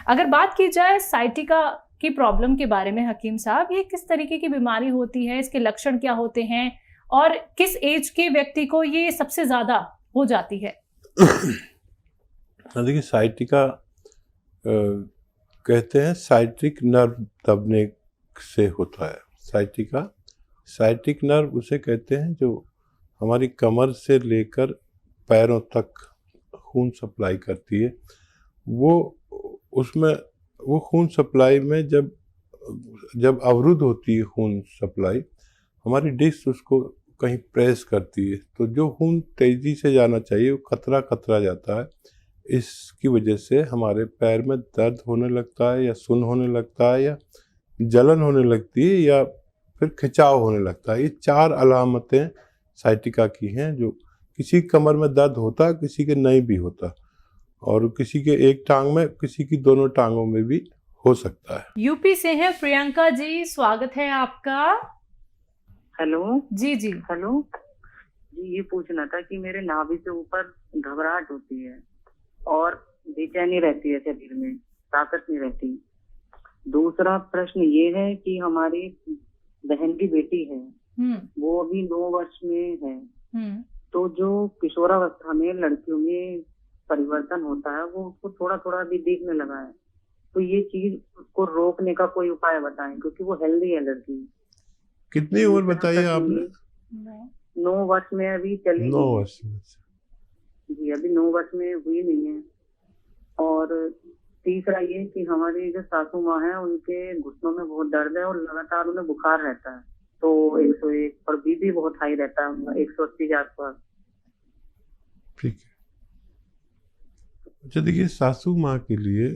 अगर बात की जाए साइटिका की प्रॉब्लम के बारे में हकीम साहब, ये किस तरीके की बीमारी होती है, इसके लक्षण क्या होते हैं और किस एज के व्यक्ति को ये सबसे ज्यादा हो जाती है? देखिए, साइटिका कहते हैं साइट्रिक नर्व दबने से होता है। साइटिक नर्व उसे कहते हैं जो हमारी कमर से लेकर पैरों तक खून सप्लाई करती है। वो खून सप्लाई में जब अवरुद्ध होती है खून सप्लाई, हमारी डिस्क उसको कहीं प्रेस करती है, तो जो खून तेजी से जाना चाहिए वो कतरा जाता है। इसकी वजह से हमारे पैर में दर्द होने लगता है, या सुन्न होने लगता है, या जलन होने लगती है, या फिर खिंचाव होने लगता है। ये 4 अलामतें साइटिका की हैं, जो किसी कमर में दर्द होता है, किसी के नहीं भी होता, और किसी के एक टांग में, किसी की दोनों टांगों में भी हो सकता है। यूपी से है प्रियंका जी, स्वागत है आपका। हेलो जी जी। हेलो जी, ये पूछना था कि मेरे नाभि से ऊपर घबराहट होती है और बेचैनी रहती है, शरीर में ताकत नहीं रहती। दूसरा प्रश्न ये है कि हमारी बहन की बेटी है, वो अभी 9 वर्ष में है, तो जो किशोरावस्था में लड़कियों में परिवर्तन होता है वो उसको थोड़ा थोड़ा भी दिखने लगा है, तो ये चीज को रोकने का कोई उपाय बताएं, क्योंकि वो हेल्दी है लड़की। कितनी उम्र बताइए आपने? 9 वर्ष में अभी चली 9 वर्ष में जी, अभी 9 वर्ष में हुई नहीं है। और तीसरा ये कि हमारी जो सासू माँ है उनके घुटनों में बहुत दर्द है और लगातार उन्हें बुखार रहता है, तो 101 और बीपी बहुत हाई रहता है उनका, 180 के आसपास। ठीक है। अच्छा, देखिए, सासू माँ के लिए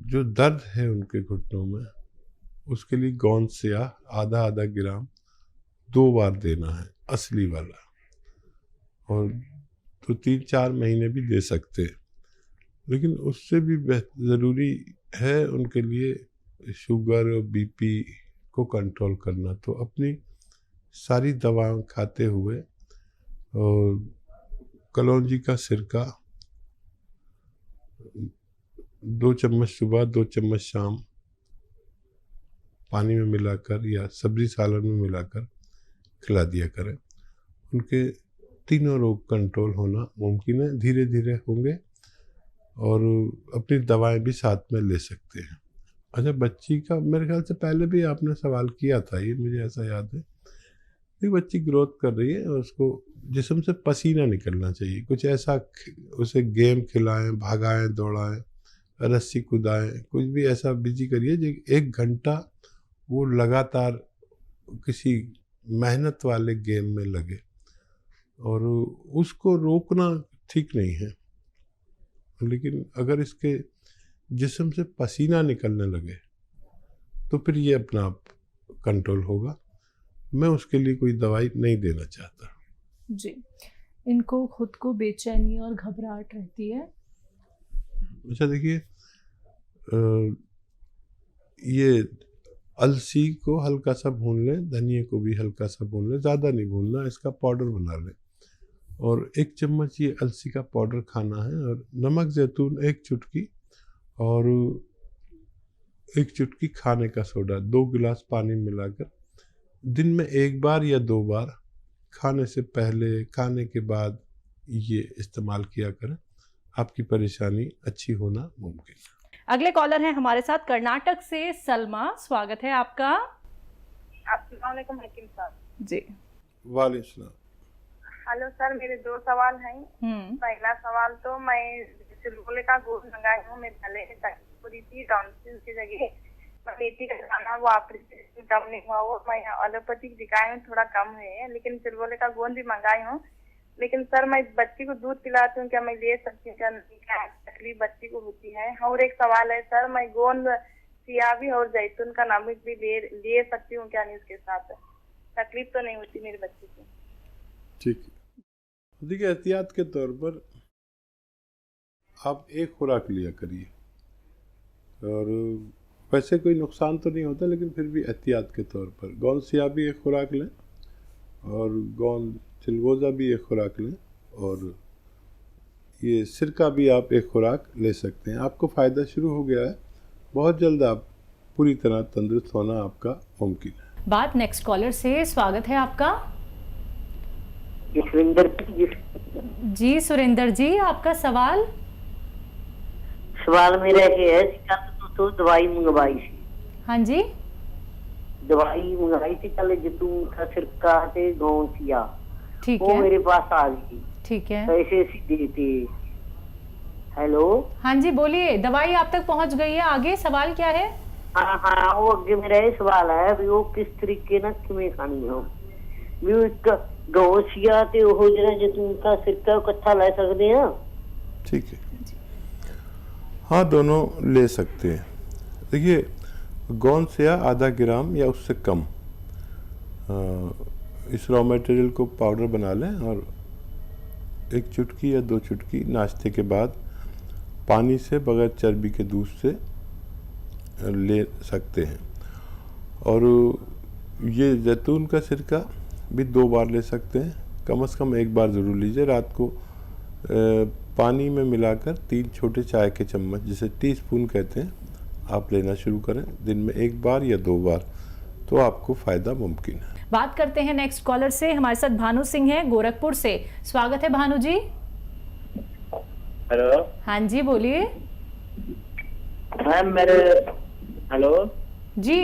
जो दर्द है उनके घुटनों में, उसके लिए गोंद सिया आधा ग्राम 2 बार देना है, असली वाला, और तो 3-4 महीने भी दे सकते हैं। लेकिन उससे भी ज़रूरी है उनके लिए शुगर और बीपी को कंट्रोल करना। तो अपनी सारी दवाएं खाते हुए और कलौंजी का सिरका 2 चम्मच सुबह, 2 चम्मच शाम पानी में मिलाकर या सब्जी सालन में मिलाकर खिला दिया करें। उनके तीनों रोग कंट्रोल होना मुमकिन है, धीरे धीरे होंगे, और अपनी दवाएं भी साथ में ले सकते हैं। अच्छा, बच्ची का मेरे ख्याल से पहले भी आपने सवाल किया था, ये मुझे ऐसा याद है। ये बच्ची ग्रोथ कर रही है और उसको जिस्म से पसीना निकलना चाहिए। कुछ ऐसा उसे गेम खिलाएं, भागाएं, दौड़ाएं, रस्सी कुदाएं, कुछ भी ऐसा बिजी करिए जो 1 घंटा वो लगातार किसी मेहनत वाले गेम में लगे। और उसको रोकना ठीक नहीं है, लेकिन अगर इसके जिस्म से पसीना निकलने लगे तो फिर ये अपना आप कंट्रोल होगा। मैं उसके लिए कोई दवाई नहीं देना चाहता जी। इनको खुद को बेचैनी और घबराहट रहती है। अच्छा, देखिए, ये अलसी को हल्का सा भून लें, धनिया को भी हल्का सा भून लें, ज़्यादा नहीं भूनना, इसका पाउडर बना लें, और 1 चम्मच ये अलसी का पाउडर खाना है, और नमक जैतून 1 चुटकी, और 1 चुटकी खाने का सोडा 2 गिलास पानी मिलाकर दिन में 1 बार या 2 बार, खाने से पहले, खाने के बाद ये इस्तेमाल किया करें। आपकी परेशानी अच्छी होना मुमकिन है। अगले कॉलर हैं हमारे साथ कर्नाटक से सलमा, स्वागत है आपका। अस्सलाम वालेकुम हकीम साहब जी। वालेकुम सलाम। हेलो सर, मेरे 2 सवाल हैं। पहला सवाल तो मैं चिलगोले का गोश्त मंगाई हूँ, मेरे गले में तकलीफ हो रही थी, टॉन्सिल की जगह मैं मेथी का खाना वो ऑपरेशन कम नहीं हुआ, वो मैं एलोपैथिक दिखाई हूँ, थोड़ा कम है, लेकिन चिलगोले का गोंद भी मंगाई हूँ। लेकिन सर, मैं बच्ची को दूध पिलाती हूँ, क्या मैं ले सकती हूँ? क्या नहीं, क्या तकलीफ बच्ची को होती है? और एक सवाल है सर, मैं गोंद सियावी और जैतून का नमक भी ले सकती हूँ क्या नहीं? उसके साथ तकलीफ तो नहीं होती मेरी बच्ची को? ठीक है। देखिए, एहतियात के तौर पर आप 1 खुराक लिया करिए, और वैसे कोई नुकसान तो नहीं होता, लेकिन फिर भी एहतियात के तौर पर गोंद सियावी 1 खुराक लें, और गोंद चिलगोज़ा भी 1 खुराक लें, और ये सिरका भी आप एक खुराक ले सकते हैं। आपको फ़ायदा शुरू हो गया है, बहुत जल्द आप पूरी तरह तंदुरुस्त होना आपका मुमकिन है। बात नेक्स्ट कॉलर से, स्वागत है आपका। सुरेंद्र जी सुरेंद्र जी, आपका सवाल। सवाल मेरा ये है तो दवाई मंगवाई थी। हाँ जी, दवाई मंगवाई थी कल, जैतून का सिरका ते गौसिया, ठीक वो है, मेरे पास आ गई, ठीक है। पैसे सीधे थे। हेलो, हाँ जी बोलिए, दवाई आप तक पहुंच गई है, आगे सवाल क्या है? हाँ वो अगे मेरा ये सवाल है भी वो किस तरीके ना किमें खानी हो, भी वो एक गौसिया ते वो जरा जैतून का सिरका इकट्ठा ले सकते हैं? ठीक है, हाँ दोनों ले सकते हैं। देखिए, गौनसिया आधा ग्राम या उससे कम इस रॉ मटेरियल को पाउडर बना लें और एक चुटकी या 2 चुटकी नाश्ते के बाद पानी से बगैर चर्बी के दूध से ले सकते हैं। और ये जैतून का सिरका भी 2 बार ले सकते हैं, कम से कम 1 बार ज़रूर लीजिए। रात को पानी में मिलाकर 3 छोटे चाय के चम्मच, जिसे टीस्पून कहते हैं, आप लेना शुरू करें दिन में 1 बार या 2 बार, तो आपको फ़ायदा मुमकिन है। बात करते हैं नेक्स्ट कॉलर से। हमारे साथ भानु सिंह है गोरखपुर से। स्वागत है भानु जी। हेलो, हाँ जी बोलिए। मैम मेरे, हेलो जी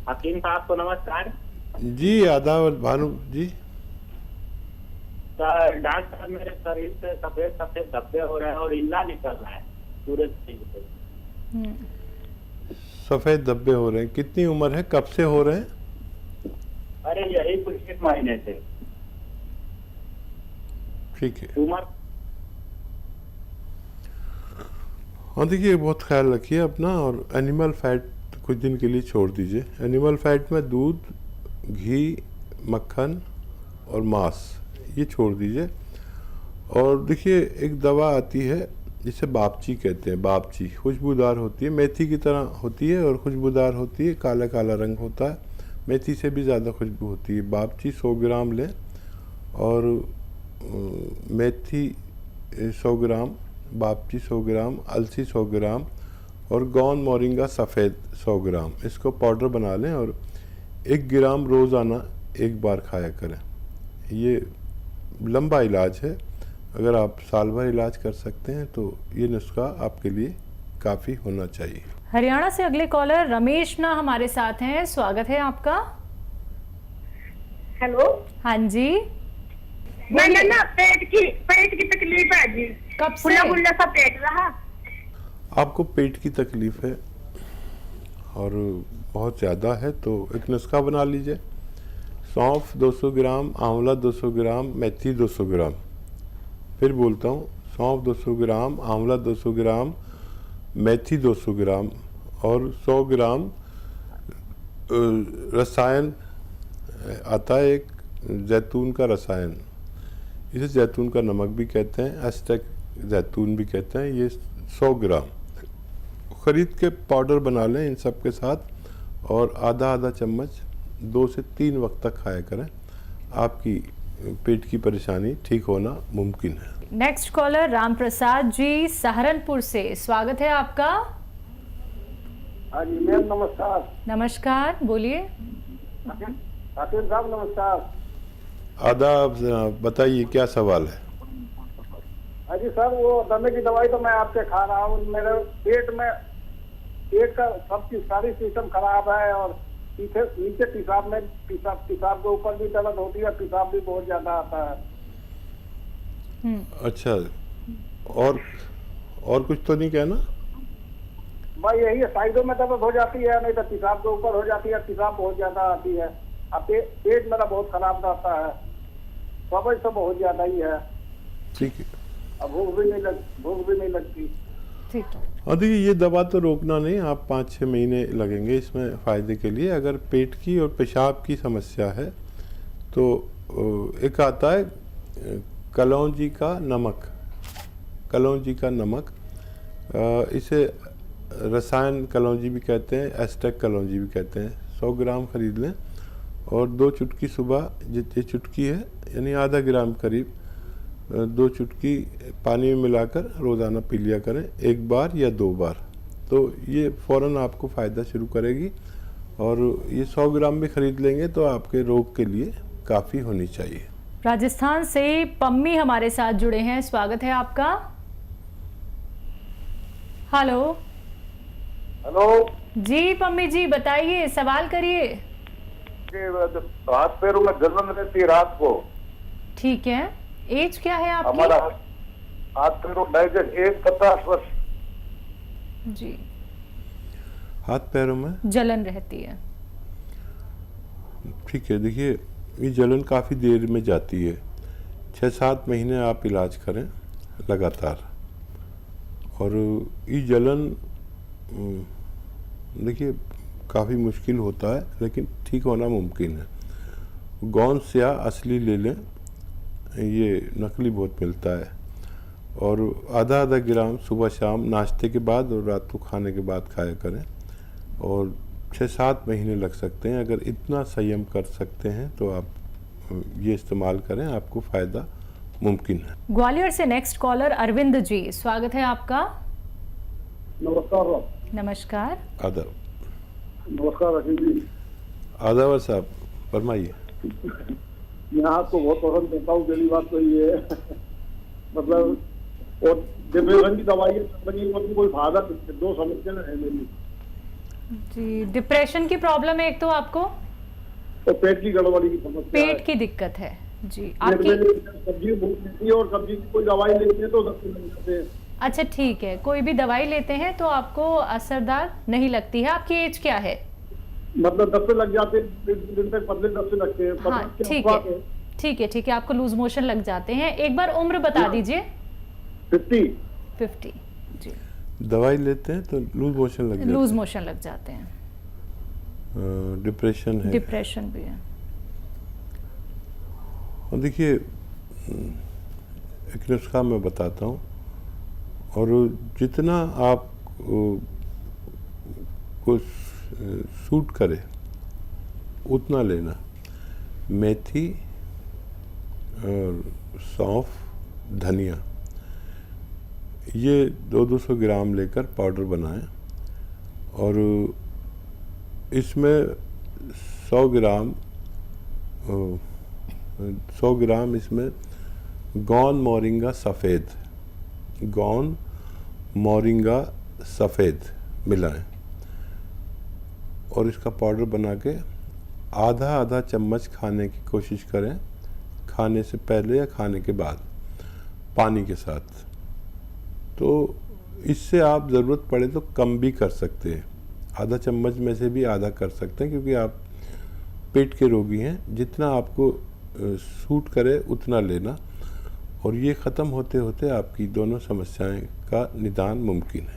हकीम साहब को नमस्कार। जी आदाब भानु जी। डॉक्टर साहब, मेरे शरीर से सफेद सफेद धब्बे हो रहे हैं और इल्ला निकल रहा है सूरज से। सफ़ेद धब्बे हो रहे हैं, कितनी उम्र है, कब से हो रहे हैं? अरे यही कुछ 1 महीने से। ठीक है, उम्र हाँ देखिए बहुत ख्याल रखिए अपना, और एनिमल फैट कुछ दिन के लिए छोड़ दीजिए। एनिमल फैट में दूध, घी, मक्खन और मांस, ये छोड़ दीजिए। और देखिए एक दवा आती है जिसे बापची कहते हैं, बापची खुशबूदार होती है, मेथी की तरह होती है और खुशबूदार होती है, काला काला रंग होता है, मेथी से भी ज़्यादा खुशबू होती है। बापची 100 ग्राम लें और मेथी 100 ग्राम, बापची 100 ग्राम, अलसी 100 ग्राम और गौन मोरिंगा सफ़ेद 100 ग्राम, इसको पाउडर बना लें और 1 ग्राम रोज़ाना 1 बार खाया करें। ये लंबा इलाज है, अगर आप साल भर इलाज कर सकते हैं तो ये नुस्खा आपके लिए काफ़ी होना चाहिए। हरियाणा से अगले कॉलर रमेश ना हमारे साथ हैं। स्वागत है आपका। हेलो, हाँ जी, मैंने ना पेट की तकलीफ है जी। कब से? फुल्ला फुल्ला सा पेट रहा। आपको पेट की तकलीफ है और बहुत ज़्यादा है तो एक नुस्खा बना लीजिए। सौंफ 200 ग्राम, आंवला 200 ग्राम, मेथी 200 ग्राम। फिर बोलता हूँ, सौंफ 200 ग्राम, आंवला 200 ग्राम, मेथी 200 ग्राम और 100 ग्राम रसायन आता है एक जैतून का रसायन, इसे जैतून का नमक भी कहते हैं, एस्टेक जैतून भी कहते हैं। ये 100 ग्राम ख़रीद के पाउडर बना लें इन सब के साथ और आधा आधा चम्मच 2 से 3 वक्त तक खाया करें। आपकी पेट की परेशानी ठीक होना मुमकिन है। नेक्स्ट कॉलर राम प्रसाद जी सहारनपुर से। स्वागत है आपका। हाँ जी मैम, नमस्कार। नमस्कार, बोलिए। हकीम साहब नमस्कार। आदाब जनाब, बताइए क्या सवाल है? अजी सर, वो दमे की दवाई तो मैं आपसे खा रहा हूँ, मेरे पेट का सबकी सारी सिस्टम खराब है और नीचे पेशाब के ऊपर भी दर्द होती है, पेशाब भी बहुत ज्यादा आता है। अच्छा, और कुछ तो नहीं कहना? भाई यही है, साइडों में दर्द हो जाती है, नहीं तो पेशाब के ऊपर हो जाती है, पेशाब बहुत ज्यादा आती है। अब पेट मेरा बहुत खराब रहता है, समझ तो बहुत ज्यादा ही है। ठीक है, अब भूख भी नहीं लगती। ठीक है। और देखिए ये दवा तो रोकना नहीं, आप 5-6 महीने लगेंगे इसमें फ़ायदे के लिए। अगर पेट की और पेशाब की समस्या है तो एक आता है कलौंजी का नमक, कलौंजी का नमक, इसे रसायन कलौंजी भी कहते हैं, एस्टेक कलौंजी भी कहते हैं। 100 ग्राम ख़रीद लें और 2 चुटकी सुबह, जितनी चुटकी है यानी आधा ग्राम करीब, 2 चुटकी पानी में मिलाकर रोज़ाना पी लिया करें, 1 बार या 2 बार। तो ये फ़ौरन आपको फ़ायदा शुरू करेगी। और ये 100 ग्राम भी खरीद लेंगे तो आपके रोग के लिए काफ़ी होनी चाहिए। राजस्थान से पम्मी हमारे साथ जुड़े हैं, स्वागत है आपका। हेलो। हेलो जी पम्मी जी, बताइए, सवाल करिए। हाथ पैरों में जलन रहती है रात को। ठीक है, एज क्या है आपकी? हमारा हाथ पैरों में 50 वर्ष। जी, हाथ पैरों में जलन रहती है। ठीक है, देखिए ये जलन काफ़ी देर में जाती है। 6-7 महीने आप इलाज करें लगातार। और ये जलन देखिए काफ़ी मुश्किल होता है, लेकिन ठीक होना मुमकिन है। गोंद या असली ले लें, ये नकली बहुत मिलता है। और आधा ग्राम सुबह शाम नाश्ते के बाद और रात को खाने के बाद खाया करें। और 6-7 महीने लग सकते हैं। अगर इतना संयम कर सकते हैं तो आप ये इस्तेमाल करें, आपको फ़ायदा मुमकिन है। ग्वालियर से नेक्स्ट कॉलर अरविंद जी, स्वागत है आपका। नमस्कार। नमस्कार। आदाब। नमस्कार रशीद जी। आदाब साहब, फरमाइए। मैं आपको बहुत पसंद करता हूँ, पहली बात तो ये है मतलब, और डिप्रेशन की दवाई बनी कोई फायदा, 2 समस्या है मेरी जी। डिप्रेशन की प्रॉब्लम है एक तो आपको, तो पेट की गड़बड़ी की समस्या, पेट की दिक्कत है जी आपकी। सब्जी भूख लगती है और सब्जी की कोई दवाई लेते हैं तो दस्त लग जाते हैं। अच्छा ठीक है, कोई भी दवाई लेते हैं तो आपको असरदार नहीं लगती है। आपकी एज क्या है? मतलब दस्त लग जाते हैं, दिन तक पतले दस्त लगते हैं। हाँ ठीक है, ठीक है, ठीक है, आपको लूज मोशन लग जाते हैं। एक बार उम्र बता दीजिए। 50 जी। दवाई लेते हैं तो लूज मोशन लग जाते हैं। लूज मोशन लग जाते हैं। डिप्रेशन है। डिप्रेशन भी है। और देखिए एक नुस्खा मैं बताता हूँ, और जितना आप को सूट करे उतना लेना। मेथी और सौंफ, धनिया, ये 200 ग्राम लेकर पाउडर बनाएं। और इसमें 100 ग्राम इसमें गौन मोरिंगा सफ़ेद मिलाएं। और इसका पाउडर बना के आधा चम्मच खाने की कोशिश करें, खाने से पहले या खाने के बाद, पानी के साथ। तो इससे आप ज़रूरत पड़े तो कम भी कर सकते हैं, आधा चम्मच में से भी आधा कर सकते हैं, क्योंकि आप पेट के रोगी हैं। जितना आपको सूट करे उतना लेना, और ये ख़त्म होते होते आपकी दोनों समस्याएं का निदान मुमकिन है।